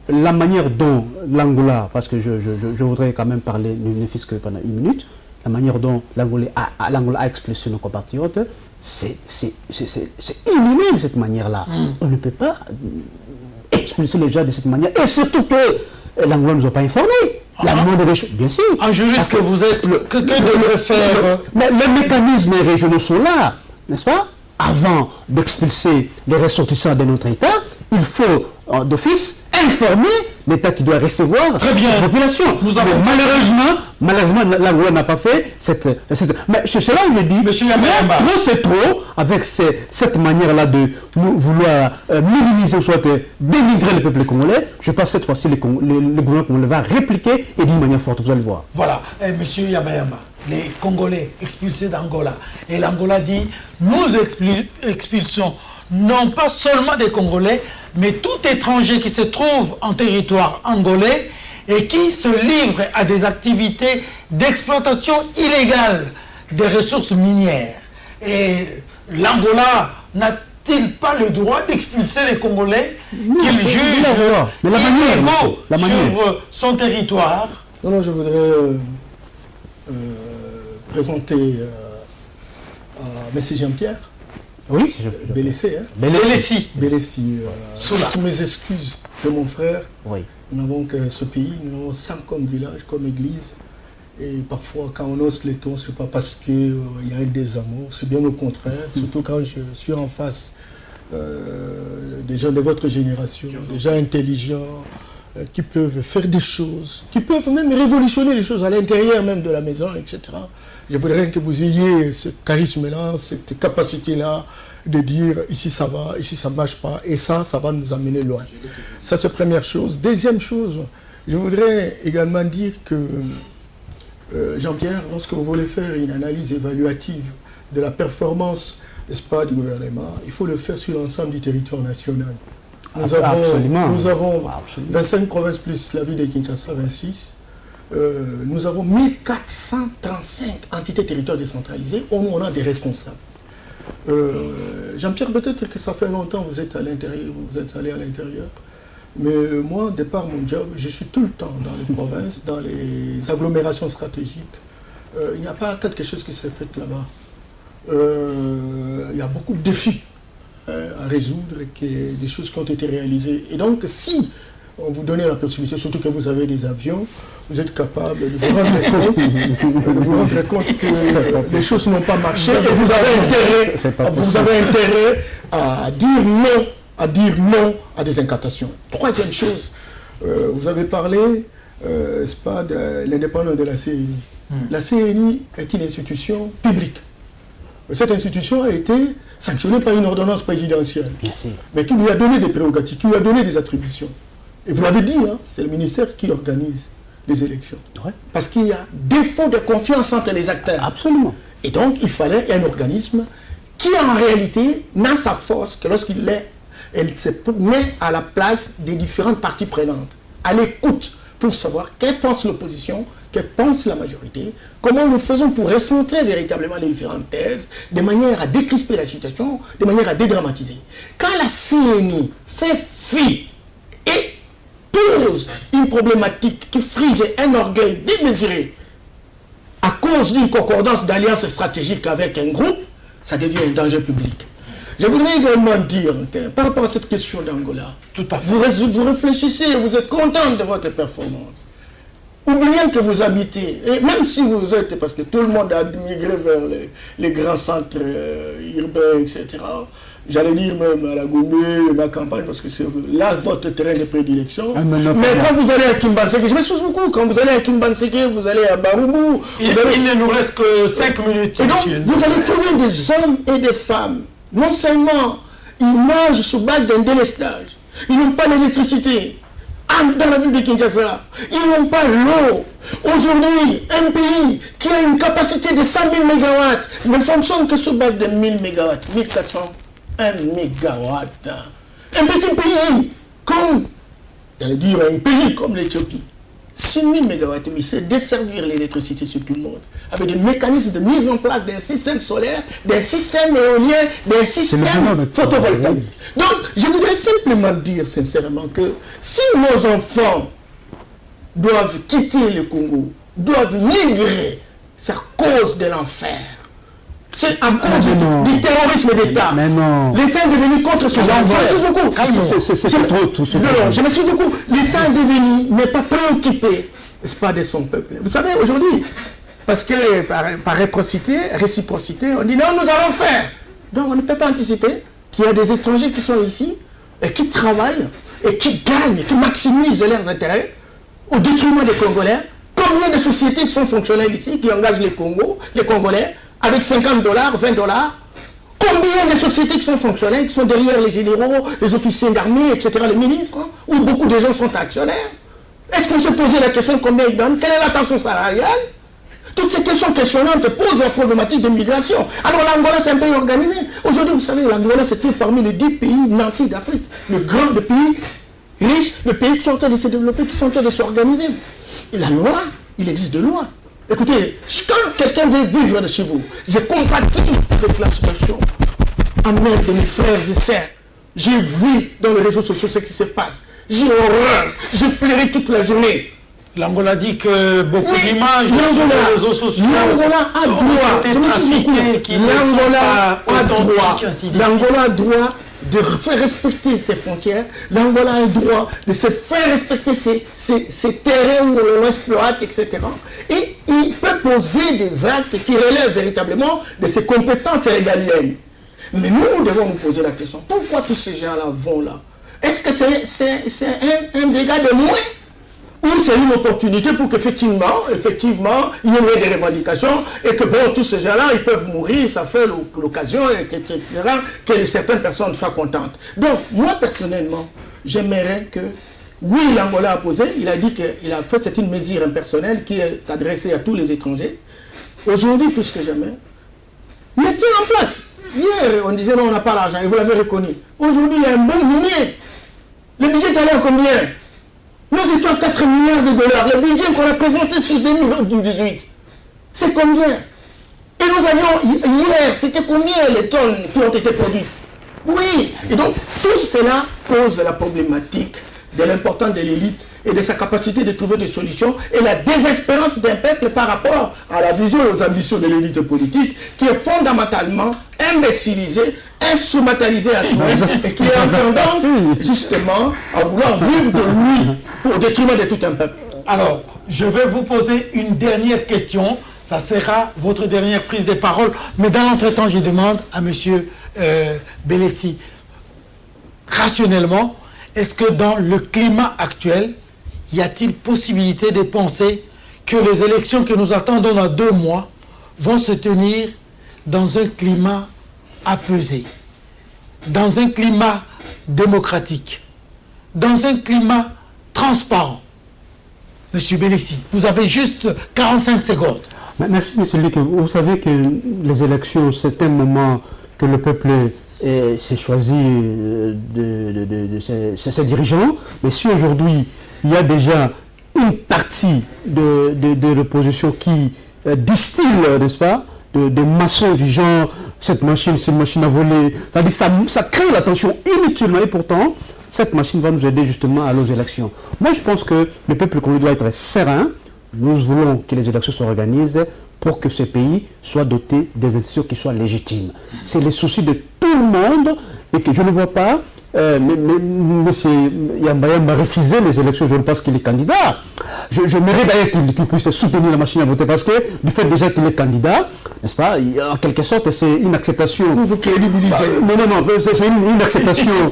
la manière dont l'Angola, parce que je voudrais quand même parler, ne fût-ce que pendant une minute, la manière dont l'Angola a expulsé nos compatriotes, c'est inhumain de cette manière-là. On ne peut pas expulser les gens de cette manière. Et surtout que l'Angola ne nous a pas informés. La moindre des choses, bien sûr.
En juriste que vous êtes, que devrait faire...
Mais les mécanismes régionaux sont là, n'est-ce pas? Avant d'expulser les ressortissants de notre État, il faut d'office informer l'État qui doit recevoir la population. Malheureusement, l'Angola n'a pas fait cette... Mais c'est cela où je dis, trop c'est trop, avec cette manière-là de vouloir minimiser, soit dénigrer le peuple congolais. Je pense que cette fois-ci, le gouvernement congolais va répliquer et d'une manière forte, vous allez voir.
Voilà, monsieur Yamayama, les Congolais expulsés d'Angola. Et l'Angola dit, nous expulsons non pas seulement des Congolais, mais tout étranger qui se trouve en territoire angolais et qui se livre à des activités d'exploitation illégale des ressources minières. Et l'Angola n'a-t-il pas le droit d'expulser les Congolais qu'il juge illégaux sur son territoire?
Non, je voudrais présenter à M. Jean-Pierre.
Oui,
Bélessé, hein? Bélessi. Toutes mes excuses, c'est mon frère.
Oui.
Nous n'avons que ce pays, nous avons 5 comme village, comme église. Et parfois, quand on hausse les tons, ce n'est pas parce qu'il y a un désamour, c'est bien au contraire. Surtout quand je suis en face des gens de votre génération, des gens intelligents, qui peuvent faire des choses, qui peuvent même révolutionner les choses à l'intérieur même de la maison, etc. Je voudrais que vous ayez ce charisme-là, cette capacité-là de dire ici ça va, ici ça ne marche pas, et ça va nous amener loin. Ça, c'est la première chose. Deuxième chose, je voudrais également dire que Jean-Pierre, lorsque vous voulez faire une analyse évaluative de la performance, n'est-ce pas, du gouvernement, il faut le faire sur l'ensemble du territoire national. Nous avons 25 provinces plus la ville de Kinshasa, 26. Nous avons 1435 entités territoriales décentralisées où on a des responsables. Jean-Pierre, peut-être que ça fait longtemps que vous êtes à l'intérieur, vous êtes allé à l'intérieur. Mais moi, de par mon job, je suis tout le temps dans les provinces, dans les agglomérations stratégiques. Il n'y a pas quelque chose qui s'est fait là-bas. Il y a beaucoup de défis à résoudre, des choses qui ont été réalisées. Et donc, si on vous donne la possibilité, surtout que vous avez des avions, vous êtes capable de vous rendre compte, que les choses n'ont pas marché et vous avez intérêt à dire non à des incantations. Troisième chose, vous avez parlé, c'est pas de l'indépendance de la CNI. La CNI est une institution publique. Cette institution a été sanctionnée par une ordonnance présidentielle, mais qui lui a donné des prérogatives, qui lui a donné des attributions. Et vous l'avez dit, hein, c'est le ministère qui organise les élections. Ouais. Parce qu'il y a défaut de confiance entre les acteurs.
Absolument.
Et donc, il fallait un organisme qui, en réalité, n'a sa force que lorsqu'il elle se met à la place des différentes parties prenantes, à l'écoute, pour savoir que pense l'opposition, que pense la majorité, comment nous faisons pour recentrer véritablement les différentes thèses, de manière à décrisper la situation, de manière à dédramatiser. Quand la CNI fait fi et pose une problématique qui frise un orgueil démesuré à cause d'une concordance d'alliance stratégique avec un groupe, ça devient un danger public. Je voudrais également dire que par rapport à cette question d'Angola, vous réfléchissez, vous êtes content de votre performance. Oubliez que vous habitez, et même si vous êtes, parce que tout le monde a migré vers les grands centres urbains, etc. J'allais dire même à la Gombe, ma campagne, parce que c'est là votre terrain de prédilection. Mais quand vous allez à Kimbanseke, je m'excuse beaucoup, quand vous allez à Kimbanseke, vous allez à Barubu.
Il ne nous reste que 5 minutes.
Et donc, vous allez trouver des hommes et des femmes. Non seulement ils mangent sous base d'un délestage, ils n'ont pas d'électricité. Dans la ville de Kinshasa, ils n'ont pas l'eau. Aujourd'hui, un pays qui a une capacité de 100 000 mégawatts ne fonctionne que sous base de 1000 mégawatts, 1401 mégawatts. Un petit pays comme, j'allais dire un pays comme l'Éthiopie, 6 000 MW, mais c'est desservir l'électricité sur tout le monde, avec des mécanismes de mise en place d'un système solaire, d'un système éolien, d'un système photovoltaïque. Donc, je voudrais simplement dire sincèrement que si nos enfants doivent quitter le Congo, doivent migrer, c'est à cause de l'enfer. C'est à cause du terrorisme d'État. L'État est devenu contre son envoi. Je m'excuse beaucoup. Je m'excuse beaucoup. L'État est devenu, n'est pas préoccupé, n'est-ce pas, de son peuple. Vous savez, aujourd'hui, parce que par réciprocité, on dit non, nous allons faire. Donc on ne peut pas anticiper qu'il y a des étrangers qui sont ici et qui travaillent et qui gagnent, qui maximisent leurs intérêts au détriment des Congolais. Combien de sociétés qui sont fonctionnelles ici, qui engagent les Congolais, avec 50 $, 20 $? Combien de sociétés qui sont fonctionnelles, qui sont derrière les généraux, les officiers d'armée, etc., les ministres, où beaucoup de gens sont actionnaires? Est-ce qu'on se posait la question combien ils donnent? Quelle est la tension salariale? Toutes ces questions questionnantes posent la problématique de migration. Alors l'Angola, c'est un pays organisé. Aujourd'hui, vous savez, l'Angola, c'est tout parmi les 10 pays nantis d'Afrique. Le grand pays riches, les pays qui sont en train de se développer, qui sont en train de s'organiser. Et la loi, il existe de loi. Écoutez, quand quelqu'un veut vivre de chez vous, je compatis avec la situation en aide de mes frères et sœurs. J'ai vu dans les réseaux sociaux ce qui se passe. J'ai horreur. J'ai pleuré toute la journée.
L'Angola dit que beaucoup d'images sur les réseaux sociaux.
L'Angola a droit. L'Angola a droit de faire respecter ses frontières. L'Angola a le droit de se faire respecter ses terrains où on exploite, etc. Et il peut poser des actes qui relèvent véritablement de ses compétences régaliennes. Mais nous devons nous poser la question, pourquoi tous ces gens-là vont là? Est-ce que c'est un dégât de moins? Ou c'est une opportunité pour qu'effectivement, il y ait des revendications et que bon, tous ces gens-là, ils peuvent mourir, ça fait l'occasion, etc., que certaines personnes soient contentes. Donc, moi, personnellement, j'aimerais que, oui, l'Angola a posé, il a dit qu'il a fait, c'est une mesure impersonnelle qui est adressée à tous les étrangers. Aujourd'hui, plus que jamais, mettez en place. Hier, on disait non, on n'a pas l'argent, et vous l'avez reconnu. Aujourd'hui, il y a un bon minier. Le budget est allé à combien? Nous étions à 4 milliards de dollars. Le budget qu'on a présenté sur 2018, c'est combien? Et nous avions, hier, c'était combien les tonnes qui ont été produites? Oui. Et donc, tout cela pose la problématique de l'importance de l'élite et de sa capacité de trouver des solutions et la désespérance d'un peuple par rapport à la vision et aux ambitions de l'élite politique qui est fondamentalement imbécilisée, instrumentalisée à soi et qui est en tendance justement à vouloir vivre de lui au détriment de tout un peuple.
Alors, je vais vous poser une dernière question. Ça sera votre dernière prise de parole. Mais dans l'entretemps, je demande à M. Belessi, rationnellement, est-ce que dans le climat actuel, y a-t-il possibilité de penser que les élections que nous attendons dans 2 mois vont se tenir dans un climat apaisé, dans un climat démocratique, dans un climat transparent? Monsieur Belessi, vous avez juste 45 secondes.
Merci, monsieur Luc. Vous savez que les élections, c'est un moment que le peuple s'est choisi de ses dirigeants. Mais si aujourd'hui, il y a déjà une partie de l'opposition qui distille, n'est-ce pas, de mensonges du genre, cette machine, c'est une machine à voler, c'est-à-dire ça crée la tension inutilement, et pourtant, cette machine va nous aider justement à nos élections. Moi, je pense que le peuple congolais doit être serein. Nous voulons que les élections s'organisent pour que ce pays soit doté des institutions qui soient légitimes. C'est le souci de tout le monde et que je ne vois pas, M. Yambaya m'a refusé les élections, je ne pense qu'il est candidat. Je mérite d'ailleurs qu'il puisse soutenir la machine à voter parce que du fait déjà qu'il est candidat, n'est-ce pas, en quelque sorte c'est une acceptation.
Vous crédibilisez.
Non, c'est une acceptation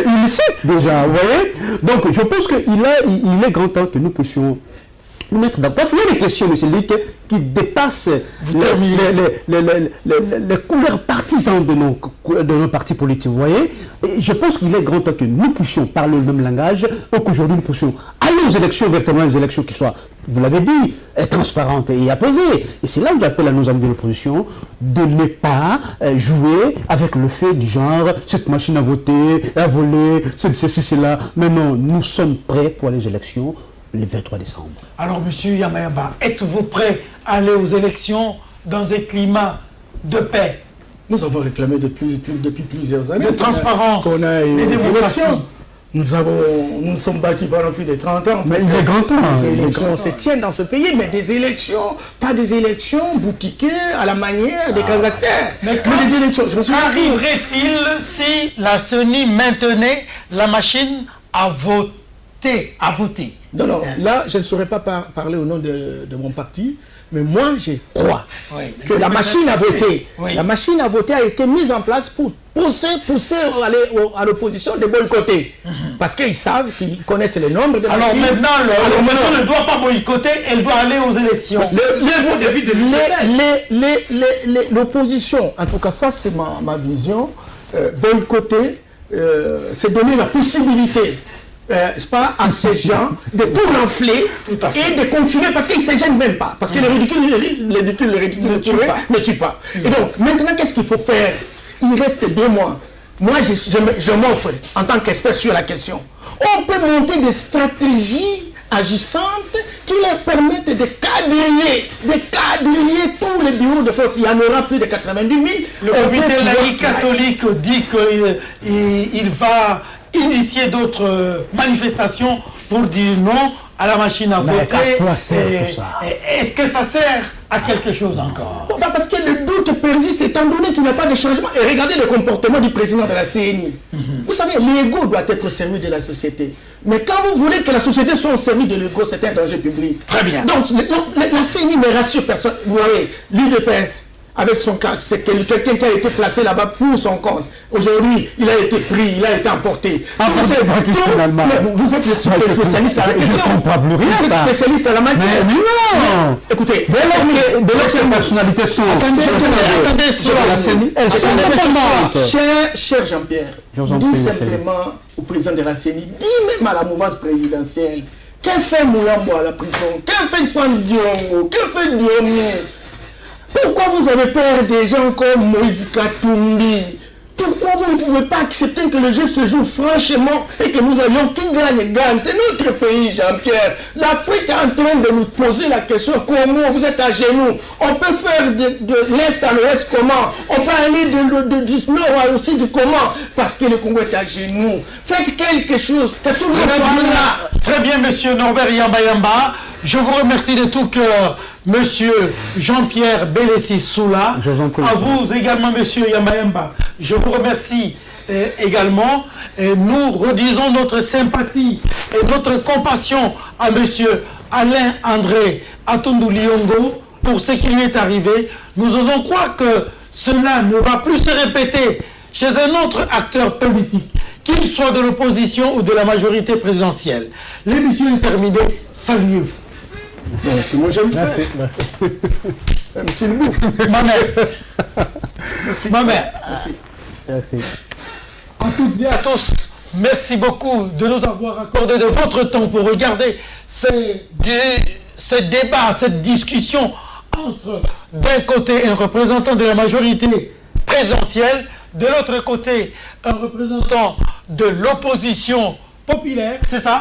illicite déjà, vous voyez. Donc je pense qu'il est grand temps que nous puissions nous mettre dans place. Il y a des questions, M. Luc, qui dépassent les couleurs partisanes de nos partis politiques, vous voyez. Et je pense qu'il est grand temps que nous puissions parler le même langage, et qu'aujourd'hui nous puissions aller aux élections, véritablement des élections qui soient, vous l'avez dit, transparentes et apaisées. Et c'est là où j'appelle à nos amis de l'opposition de ne pas jouer avec le fait du genre, cette machine à voter, à voler, ceci, cela. Mais non, nous sommes prêts pour les élections. le 23 décembre.
Alors, monsieur Yamayamba, êtes-vous prêt à aller aux élections dans un climat de paix?
Nous avons réclamé depuis plusieurs années
de transparence,
qu'on a eu
les
des
démocraties.
élections. Nous sommes battus pendant plus de 30 ans.
Mais il est grand temps.
Les élections se tiennent dans ce pays, mais des élections, pas des élections boutiquées à la manière des gangsters. Mais des élections. Je me suis
Arriverait-il si la CENI maintenait la machine à voter?
Non, non, là, je ne saurais pas parler au nom de mon parti, mais moi, je crois que la machine à voter, la machine à voter a été mise en place pour pousser à l'opposition de boycotter. Parce qu'ils savent, qu'ils connaissent le nombre de
Alors
machines.
maintenant, l'opposition ne doit pas boycotter, elle doit aller aux élections.
L'opposition, en tout cas, ça c'est ma vision, boycotter, c'est donner la possibilité c'est pas à ces gens de tout renfler et de continuer parce qu'ils ne se gênent même pas. Parce que le ridicule ne tue pas. Et donc, maintenant, qu'est-ce qu'il faut faire? Il reste 2 mois. Moi, je m'offre en tant qu'expert sur la question. On peut monter des stratégies agissantes qui leur permettent de quadriller tous les bureaux de vote. Il y en aura plus de 90 000.
Le comité laïque catholique dit qu'il va initier d'autres manifestations pour dire non à la machine à voter. Est-ce que ça sert à quelque chose encore?
Bon, parce que le doute persiste étant donné qu'il n'y a pas de changement. Et regardez le comportement du président de la CNI. Vous savez, l'ego doit être au service de la société. Mais quand vous voulez que la société soit au service de l'ego, c'est un danger public.
Très bien.
Donc, la CNI ne rassure personne. Vous voyez, l'UDPS, avec son cas, c'est quelqu'un qui a été placé là-bas pour son compte. Aujourd'hui, il a été pris, il a été emporté. Vous êtes le spécialiste à la question. Vous êtes spécialiste à la matière.
Mais non.
Écoutez,
de l'autre nationalité sont.
Cher Jean-Pierre, dis simplement au président de la CENI, dis même à la mouvance présidentielle, qu'a fait Moulambo à la prison, qu'a fait Fan Diongo, qu'a fait Diomé. Pourquoi vous avez peur des gens comme Moïse Katumbi? Pourquoi vous ne pouvez pas accepter que le jeu se joue franchement et que nous avions qui gagne? C'est notre pays, Jean-Pierre. L'Afrique est en train de nous poser la question, Congo, vous êtes à genoux. On peut faire de l'Est à l'Ouest comment? On peut aller du Nord aussi du comment? Parce que le Congo est à genoux. Faites quelque chose, que tout le monde soit là.
Très bien, monsieur Norbert Yamba. Je vous remercie de tout cœur, monsieur Jean-Pierre Bélessi Soula. À vous également, monsieur Yamayamba. Je vous remercie également. Et nous redisons notre sympathie et notre compassion à monsieur Alain André Atundu Liongo pour ce qui lui est arrivé. Nous osons croire que cela ne va plus se répéter chez un autre acteur politique, qu'il soit de l'opposition ou de la majorité présidentielle. L'émission est terminée. Saluez-vous.
Merci, moi j'aime ça. Monsieur le bouffe.
Ma mère.
Merci.
Ma mère.
Merci.
À toutes et à tous, merci beaucoup de nous avoir accordé de votre temps pour regarder ce débat, cette discussion entre d'un côté un représentant de la majorité présidentielle, de l'autre côté un représentant de l'opposition populaire, c'est ça?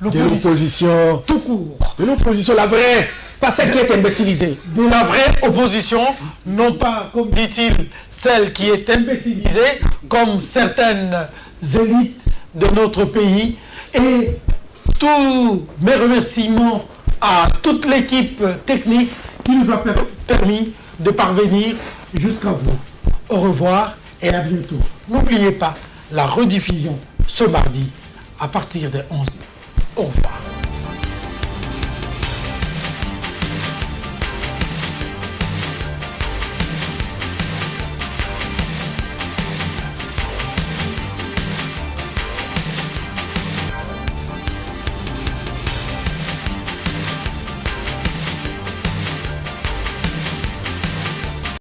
De l'opposition
tout court.
De l'opposition, la vraie, pas celle qui est imbécilisée.
De la vraie opposition, non pas, comme dit-il, celle qui est imbécilisée, comme certaines élites de notre pays. Et tous mes remerciements à toute l'équipe technique qui nous a permis de parvenir jusqu'à vous. Au revoir et à bientôt. N'oubliez pas la rediffusion ce mardi à partir de 11h. Au revoir.